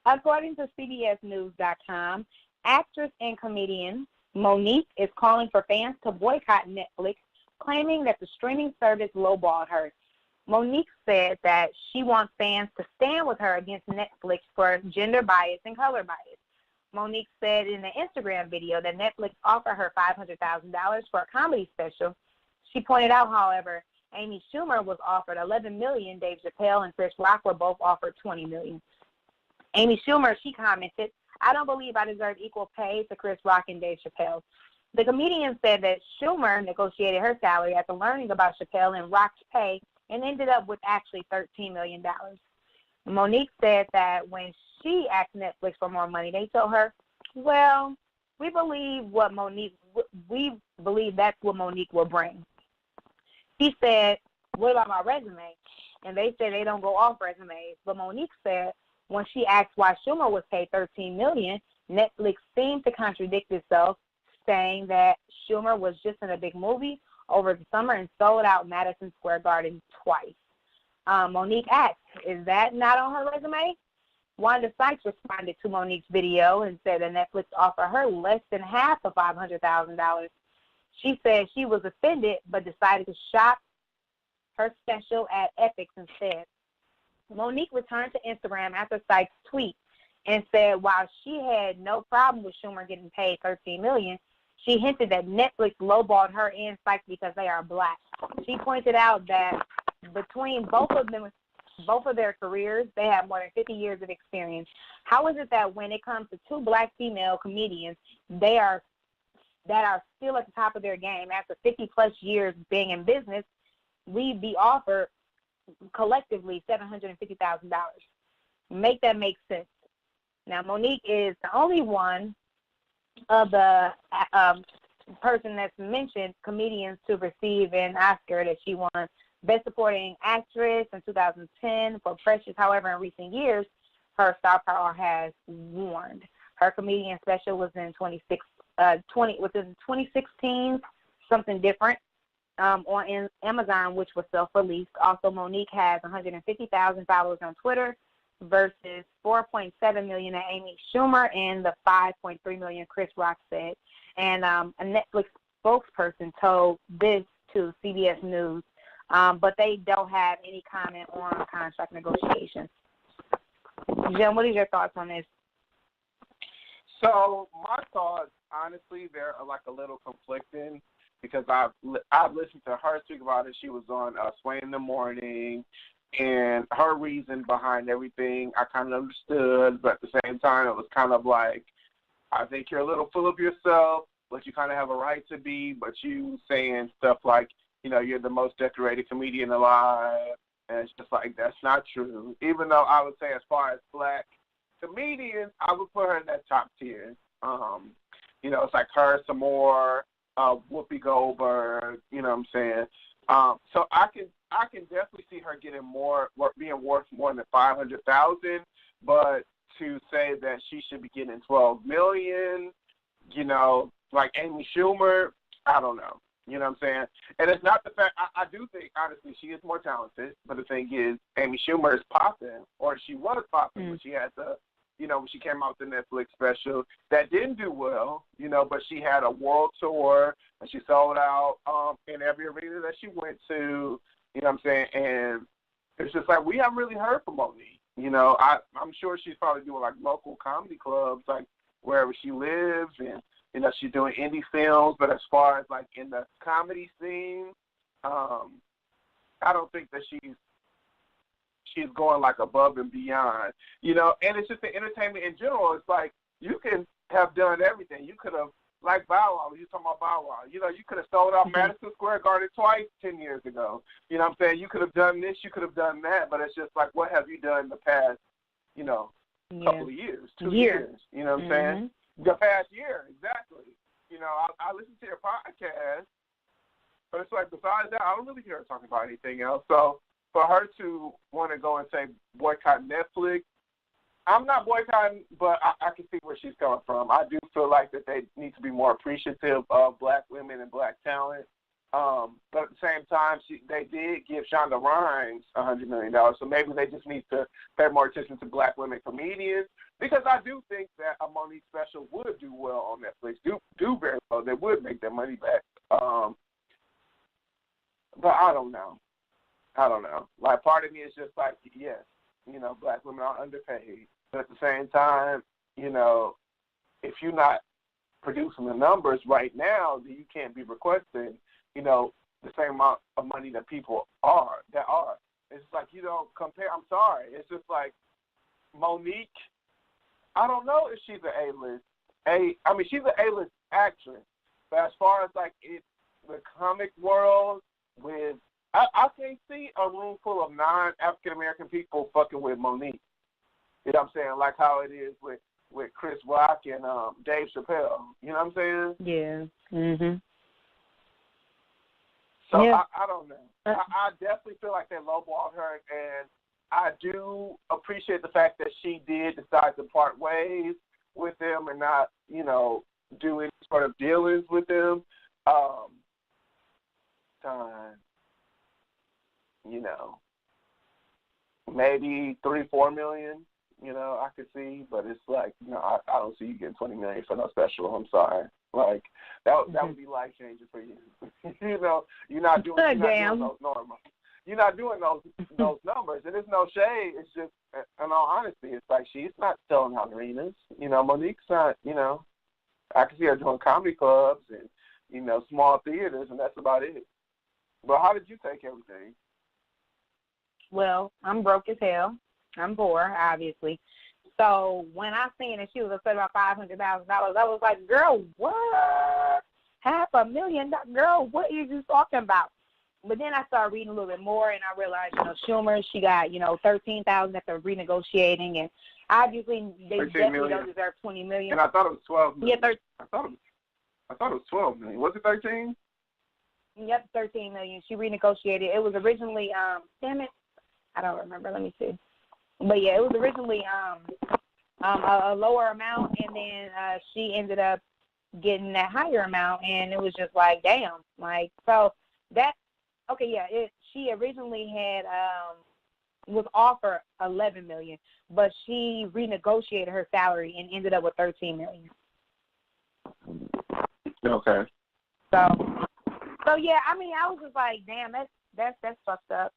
According to CBSNews.com, actress and comedian Monique is calling for fans to boycott Netflix, claiming that the streaming service lowballed her. Monique said that she wants fans to stand with her against Netflix for gender bias and color bias. Monique said in an Instagram video that Netflix offered her $500,000 for a comedy special. She pointed out, however, Amy Schumer was offered $11 million. Dave Chappelle and Chris Rock were both offered $20 million. Amy Schumer, she commented, "I don't believe I deserve equal pay to Chris Rock and Dave Chappelle." The comedian said that Schumer negotiated her salary after learning about Chappelle and Rock's pay and ended up with actually $13 million. Monique said that when she asked Netflix for more money, they told her, "Well, we believe that's what Monique will bring." She said, "What about my resume?" And they said they don't go off resumes. But Monique said when she asked why Schumer was paid $13 million, Netflix seemed to contradict itself, saying that Schumer was just in a big movie over the summer and sold out Madison Square Garden twice. Monique asked, "Is that not on her resume?" Wanda Sykes responded to Monique's video and said that Netflix offered her less than half of $500,000. She said she was offended but decided to shop her special at Epix instead. Monique returned to Instagram after Sykes' tweet and said while she had no problem with Schumer getting paid $13 million, she hinted that Netflix lowballed her and Sykes because they are black. She pointed out that between both of their careers, they have more than 50 years of experience. How is it that when it comes to two black female comedians, that are still at the top of their game after 50-plus years being in business, we'd be offered collectively $750,000? Make that make sense. Now, Monique is the only one of the person that's mentioned comedians to receive an Oscar that she won Best Supporting Actress in 2010 for Precious. However, in recent years, her star power has warned. Her comedian special was in 2016, Something Different, on Amazon, which was self-released. Also, Monique has 150,000 followers on Twitter versus 4.7 million that Amy Schumer and the 5.3 million Chris Rock said. And a Netflix spokesperson told this to CBS News, but they don't have any comment on contract negotiations. Jim, what are your thoughts on this? So my thoughts, honestly, they're like a little conflicting because I've listened to her speak about it. She was on Sway in the Morning, and her reason behind everything I kind of understood, but at the same time it was kind of like, I think you're a little full of yourself, but you kind of have a right to be, but you saying stuff like, you know, you're the most decorated comedian alive, and it's just like, that's not true. Even though I would say as far as black comedians, I would put her in that top tier. You know, it's like her, some more, Whoopi Goldberg, you know what I'm saying? So I can definitely see her getting more, being worth more than $500,000, but to say that she should be getting $12 million, you know, like Amy Schumer, I don't know. You know what I'm saying? And it's not the fact, I do think, honestly, she is more talented, but the thing is, Amy Schumer is popping, or she was popping when she had the, you know, when she came out with the Netflix special. That didn't do well, you know, but she had a world tour, and she sold out in every arena that she went to, you know what I'm saying? And it's just like, we haven't really heard from Monique. You know, I'm sure she's probably doing, like, local comedy clubs, like, wherever she lives, and, you know, she's doing indie films, but as far as, like, in the comedy scene, I don't think that she's going, like, above and beyond, you know, and it's just the entertainment in general. It's like, you can have done everything. You could have, like Bow Wow, you talking about Bow Wow, you know, you could have sold out Madison Square Garden twice 10 years ago. You know what I'm saying? You could have done this, you could have done that, but it's just like, what have you done in the past, you know, couple of years, 2 years, you know what I'm saying? The past year, exactly. You know, I listen to your podcast, but it's like, besides that, I don't really hear her talking about anything else. So for her to want to go and say boycott Netflix, I'm not boycotting, but I can see where she's coming from. I do feel like that they need to be more appreciative of black women and black talent. But at the same time, they did give Shonda Rhimes $100 million. So maybe they just need to pay more attention to black women comedians, because I do think that a Monique special would do well on Netflix. Do very well. They would make their money back. But I don't know. Like, part of me is just like, yes, black women are underpaid. But at the same time, if you're not producing the numbers right now, then you can't be requesting, the same amount of money that people are. It's like, you don't compare. I'm sorry. It's just like Monique, I don't know if she's an A-list. She's an A-list actress. But as far as, like, the comic world, I can't see a room full of non-African-American people fucking with Monique. You know what I'm saying? Like how it is with Chris Rock and Dave Chappelle. You know what I'm saying? Yeah. Mhm. So yeah. I don't know. I definitely feel like they lowballed her, and I do appreciate the fact that she did decide to part ways with them and not, do any sort of dealings with them. Maybe 3-4 million. I could see, but it's like, I don't see you getting $20 million for no special. I'm sorry. Like, that would be life changing for you. You're not doing those normal. You're not doing those numbers, and it's no shade. It's just, in all honesty, it's like she's not selling out arenas. Monique's not. I can see her doing comedy clubs and small theaters, and that's about it. But how did you take everything? Well, I'm broke as hell. I'm poor, obviously. So when I seen that she was upset about $500,000, I was like, girl, what? $500,000? Girl, what are you talking about? But then I started reading a little bit more, and I realized, Schumer, she got, $13,000 after renegotiating, and obviously they definitely don't deserve $20 million. And I thought it was $12 million. Yeah, I thought it was $12 million. Was it 13? Yep, $13 million. She renegotiated. It was originally, damn it, I don't remember. Let me see. But yeah, it was originally a lower amount, and then she ended up getting that higher amount, and it was just like, damn, like, so that, okay, yeah, she originally had was offered $11 million, but she renegotiated her salary and ended up with $13 million. Okay. So yeah, I was just like, damn, that's fucked up,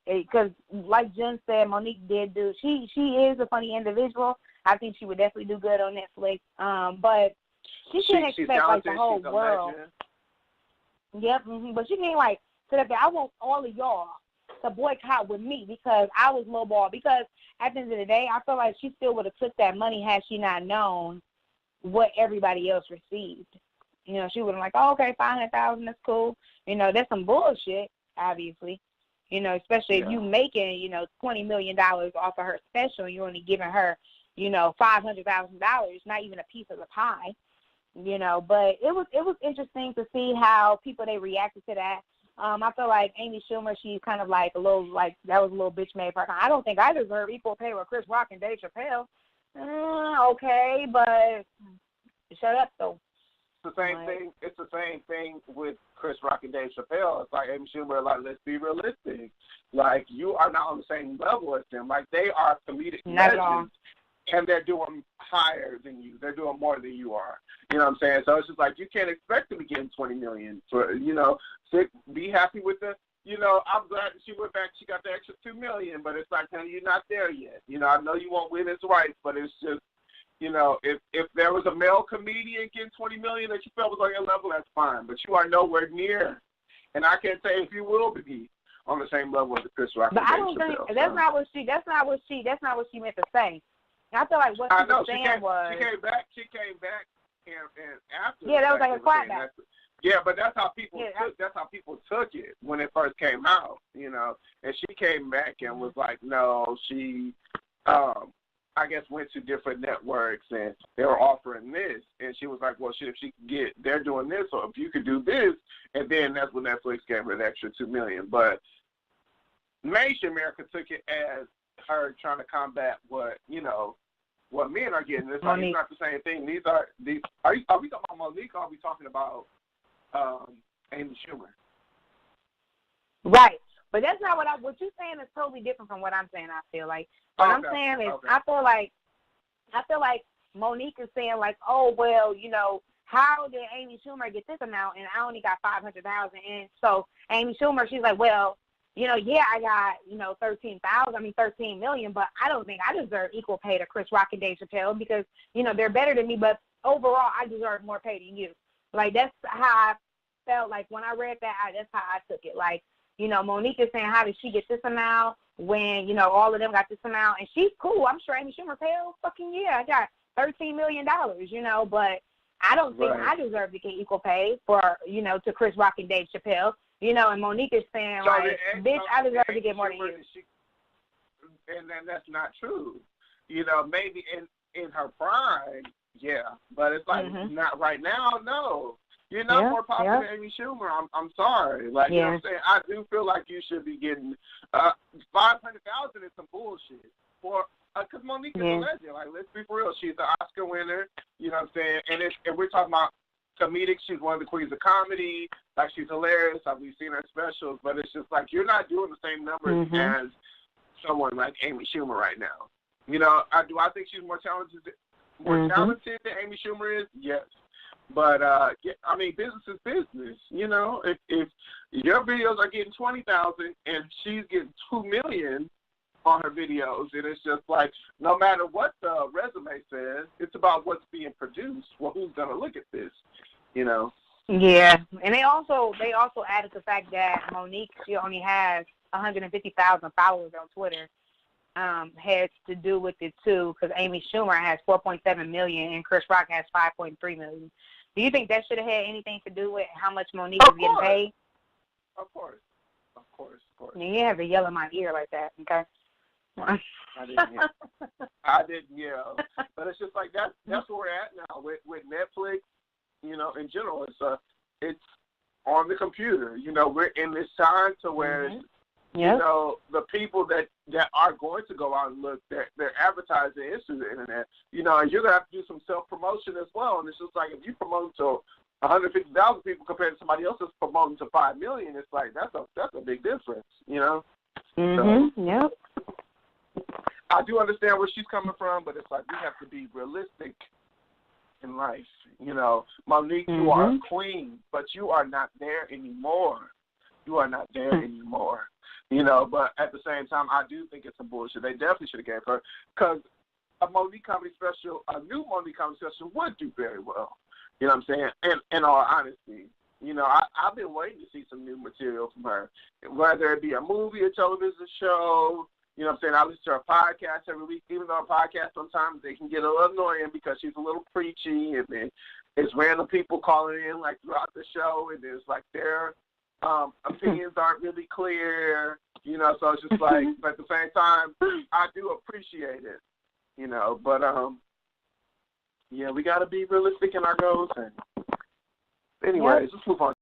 because like Jen said, Monique did do. She is a funny individual. I think she would definitely do good on Netflix. But she can't expect like the whole world. Yep. Mm-hmm. But she can't like sit up there. I want all of y'all to boycott with me because I was lowball. Because at the end of the day, I feel like she still would have took that money had she not known what everybody else received. She would have like, oh, okay, $500,000, that's cool. That's some bullshit, obviously. Especially if you making, $20 million off of her special, and you're only giving her, $500,000, not even a piece of the pie, But it was interesting to see how people, they reacted to that. I feel like Amy Schumer, she's kind of like a little, like, that was a little bitch made for her. I don't think I deserve equal pay with Chris Rock and Dave Chappelle. Okay, but shut up, though. It's the same thing with Chris Rock and Dave Chappelle. It's like Amy Schumer, like, let's be realistic. Like, you are not on the same level as them. Like, they are comedic legends, and they're doing higher than you. They're doing more than you are. You know what I'm saying? So it's just like, you can't expect to be getting $20 million for, be happy with the, I'm glad that she went back. She got the extra $2 million, but it's like, honey, you're not there yet. I know you want women's rights, but it's just, if there was a male comedian getting $20 million that you felt was on your level, that's fine. But you are nowhere near, and I can't say if you will be on the same level as the Chris Rock. But I don't think that's not what she meant to say. I feel like what she was saying was she came back and after. Yeah, that was like a clapback. Yeah, but that's how people took it when it first came out, And she came back and was like, no, she I guess went to different networks and they were offering this, and she was like, well, shit, if she could get, they're doing this, or if you could do this, and then that's when Netflix gave her the extra $2 million. But mainstream America took it as her trying to combat what men are getting. It's like, it's not the same thing. Are we talking about Monique, or are we talking about Amy Schumer. Right. But that's not what you're saying is totally different from what I'm saying, I feel like. What I'm saying is I feel like Monique is saying like, oh, well, you know, how did Amy Schumer get this amount and I only got $500,000? And so Amy Schumer, she's like, well, you know, yeah, I got, you know, 13 million, but I don't think I deserve equal pay to Chris Rock and Dave Chappelle because, you know, they're better than me, but overall I deserve more pay than you. Like, that's how I felt like when I read that, that's how I took it. Like, you know, Monique is saying, how did she get this amount when, you know, all of them got this amount? And she's cool. I'm sure Amy Schumer paid, fucking yeah, I got $13 million, you know, but I don't think I deserve to get equal pay for, you know, to Chris Rock and Dave Chappelle, you know, and Monique is saying, so like, bitch, I deserve to get more than you. And then that's not true. You know, maybe in her prime, yeah, but it's like not right now, no. You're not more popular than Amy Schumer. I'm sorry. Like, you know what I'm saying? I do feel like you should be getting $500,000 is some bullshit. Because Monique is a legend. Like, let's be for real. She's an Oscar winner. You know what I'm saying? And we're talking about comedic. She's one of the queens of comedy. Like, she's hilarious. We've seen her specials. But it's just like you're not doing the same numbers as someone like Amy Schumer right now. You know, do I think she's more talented than Amy Schumer is? Yes. But, I mean, business is business, you know. If your videos are getting 20,000 and she's getting 2 million on her videos, and it's just like no matter what the resume says, it's about what's being produced. Well, who's going to look at this, you know? Yeah, and they also added the fact that Monique, she only has 150,000 followers on Twitter. Has to do with it too, because Amy Schumer has 4.7 million and Chris Rock has 5.3 million. Do you think that should have had anything to do with how much Monique is getting paid? Of course. You have to yell in my ear like that, okay? I didn't yell. But it's just like that's where we're at now with Netflix. You know, in general, it's on the computer. You know, we're in this time to where you know, the people that are going to go out and look, they're advertising through the internet. You know, and you're going to have to do some self-promotion as well. And it's just like if you promote to 150,000 people compared to somebody else that's promoting to 5 million, it's like that's a big difference, you know? So, I do understand where she's coming from, but it's like we have to be realistic in life. You know, Monique, you are a queen, but you are not there anymore. You know, but at the same time, I do think it's some bullshit. They definitely should have gave her, because a new Monique comedy special would do very well. You know what I'm saying? In all honesty, you know, I've been waiting to see some new material from her, whether it be a movie, a television show. You know what I'm saying? I listen to her podcast every week, even though her podcast sometimes they can get a little annoying because she's a little preachy, and then it's random people calling in like throughout the show, and there's like their opinions aren't really clear, you know, so it's just like, but at the same time, I do appreciate it, you know, but, yeah, we got to be realistic in our goals, and anyways, let's move on.